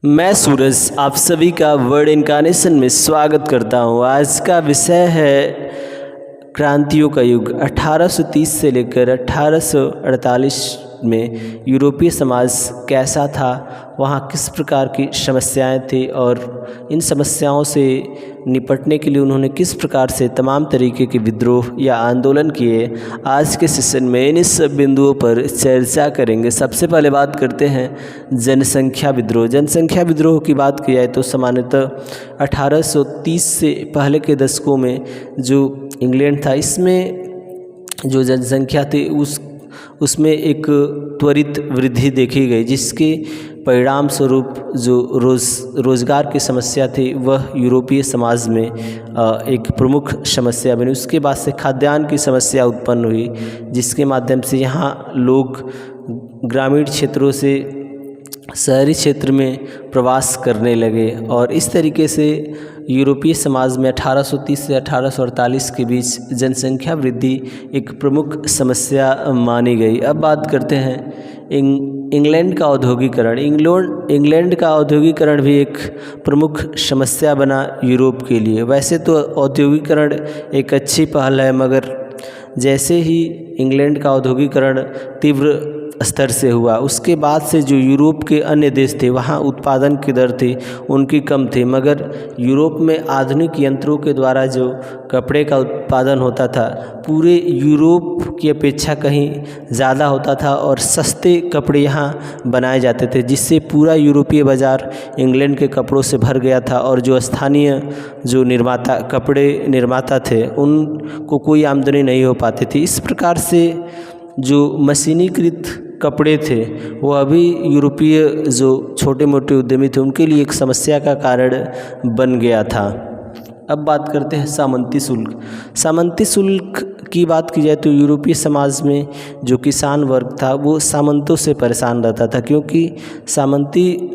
मैं सूरज आप सभी का वर्ड इनकार्नेशन में स्वागत करता हूँ। आज का विषय है क्रांतियों का युग। 1830 से लेकर 1848 में यूरोपीय समाज कैसा था, वहाँ किस प्रकार की समस्याएं थी और इन समस्याओं से निपटने के लिए उन्होंने किस प्रकार से तमाम तरीके के विद्रोह या आंदोलन किए। आज के सेशन में इन सब बिंदुओं पर चर्चा करेंगे। सबसे पहले बात करते हैं जनसंख्या विद्रोह। जनसंख्या विद्रोह की बात की जाए तो सामान्यतः 1830 से पहले के दशकों में जो इंग्लैंड था, इसमें जो जनसंख्या थी उसमें एक त्वरित वृद्धि देखी गई, जिसके परिणाम स्वरूप जो रोज़गार की समस्या थी वह यूरोपीय समाज में एक प्रमुख समस्या बनी। उसके बाद से खाद्यान्न की समस्या उत्पन्न हुई, जिसके माध्यम से यहाँ लोग ग्रामीण क्षेत्रों से शहरी क्षेत्र में प्रवास करने लगे और इस तरीके से यूरोपीय समाज में 1830 से 1848 के बीच जनसंख्या वृद्धि एक प्रमुख समस्या मानी गई। अब बात करते हैं इंग्लैंड का औद्योगिकरण। इंग्लैंड का औद्योगिकरण भी एक प्रमुख समस्या बना यूरोप के लिए। वैसे तो औद्योगिकरण एक अच्छी पहल है, मगर जैसे ही इंग्लैंड का औद्योगिकरण तीव्र स्तर से हुआ, उसके बाद से जो यूरोप के अन्य देश थे वहाँ उत्पादन की दर थी उनकी कम थी, मगर यूरोप में आधुनिक यंत्रों के द्वारा जो कपड़े का उत्पादन होता था पूरे यूरोप की अपेक्षा कहीं ज़्यादा होता था और सस्ते कपड़े यहाँ बनाए जाते थे, जिससे पूरा यूरोपीय बाज़ार इंग्लैंड के कपड़ों से भर गया था और जो स्थानीय जो कपड़े निर्माता थे उनको कोई आमदनी नहीं हो पाती थी। इस प्रकार से जो मशीनीकृत कपड़े थे वो अभी यूरोपीय जो छोटे मोटे उद्यमी थे उनके लिए एक समस्या का कारण बन गया था। अब बात करते हैं सामंती शुल्क। सामंती शुल्क की बात की जाए तो यूरोपीय समाज में जो किसान वर्ग था वो सामंतों से परेशान रहता था, क्योंकि सामंती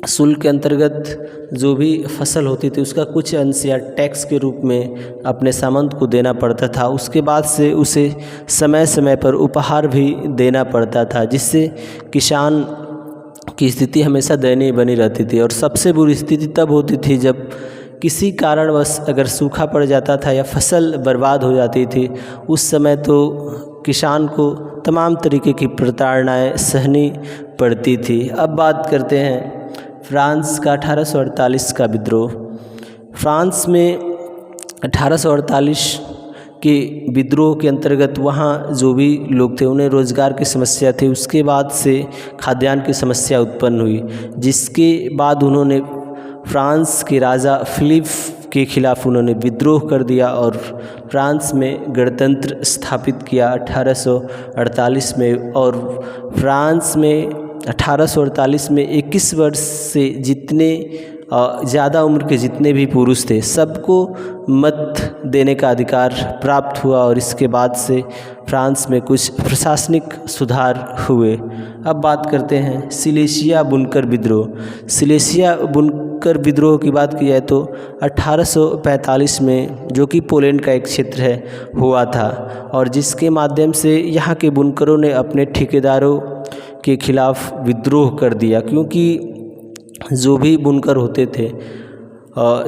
शुल्क के अंतर्गत जो भी फसल होती थी उसका कुछ अंश या टैक्स के रूप में अपने सामंत को देना पड़ता था। उसके बाद से उसे समय समय पर उपहार भी देना पड़ता था, जिससे किसान की स्थिति हमेशा दयनीय बनी रहती थी। और सबसे बुरी स्थिति तब होती थी जब किसी कारणवश अगर सूखा पड़ जाता था या फसल बर्बाद हो जाती थी, उस समय तो किसान को तमाम तरीके की प्रताड़नाएं सहनी पड़ती थी। अब बात करते हैं फ्रांस का 1848 का विद्रोह। फ्रांस में 1848 के विद्रोह के अंतर्गत वहाँ जो भी लोग थे उन्हें रोज़गार की समस्या थी। उसके बाद से खाद्यान्न की समस्या उत्पन्न हुई, जिसके बाद उन्होंने फ्रांस के राजा फिलिप के खिलाफ उन्होंने विद्रोह कर दिया और फ्रांस में गणतंत्र स्थापित किया 1848 में। और फ्रांस में 1848 में 21 वर्ष से जितने ज़्यादा उम्र के जितने भी पुरुष थे सबको मत देने का अधिकार प्राप्त हुआ और इसके बाद से फ्रांस में कुछ प्रशासनिक सुधार हुए। अब बात करते हैं सिलेसिया बुनकर विद्रोह। सिलेसिया बुनकर विद्रोह की बात की जाए तो 1845 में, जो कि पोलैंड का एक क्षेत्र है, हुआ था और जिसके माध्यम से यहाँ के बुनकरों ने अपने ठेकेदारों के खिलाफ विद्रोह कर दिया, क्योंकि जो भी बुनकर होते थे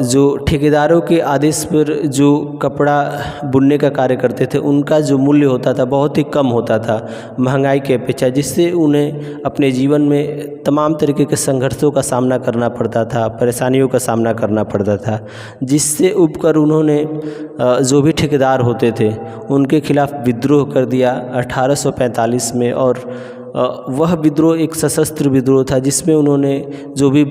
जो ठेकेदारों के आदेश पर जो कपड़ा बुनने का कार्य करते थे उनका जो मूल्य होता था बहुत ही कम होता था महंगाई के अपेक्षा, जिससे उन्हें अपने जीवन में तमाम तरीके के संघर्षों का सामना करना पड़ता था, परेशानियों का सामना करना पड़ता था, जिससे उबकर उन्होंने जो भी ठेकेदार होते थे उनके खिलाफ विद्रोह कर दिया 1845 में। और वह विद्रोह एक सशस्त्र विद्रोह था, जिसमें उन्होंने जो भी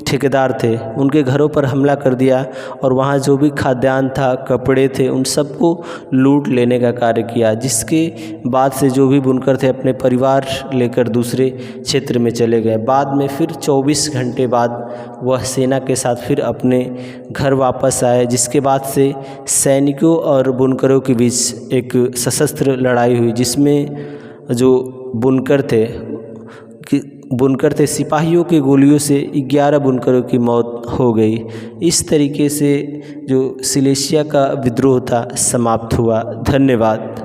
ठेकेदार थे उनके घरों पर हमला कर दिया और वहाँ जो भी खाद्यान्न था, कपड़े थे, उन सबको लूट लेने का कार्य किया, जिसके बाद से जो भी बुनकर थे अपने परिवार लेकर दूसरे क्षेत्र में चले गए। बाद में फिर 24 घंटे बाद वह सेना के साथ फिर अपने घर वापस आए, जिसके बाद से सैनिकों और बुनकरों के बीच एक सशस्त्र लड़ाई हुई, जिसमें जो बुनकर थे सिपाहियों की गोलियों से 11 बुनकरों की मौत हो गई। इस तरीके से जो सिलेसिया का विद्रोह था समाप्त हुआ। धन्यवाद।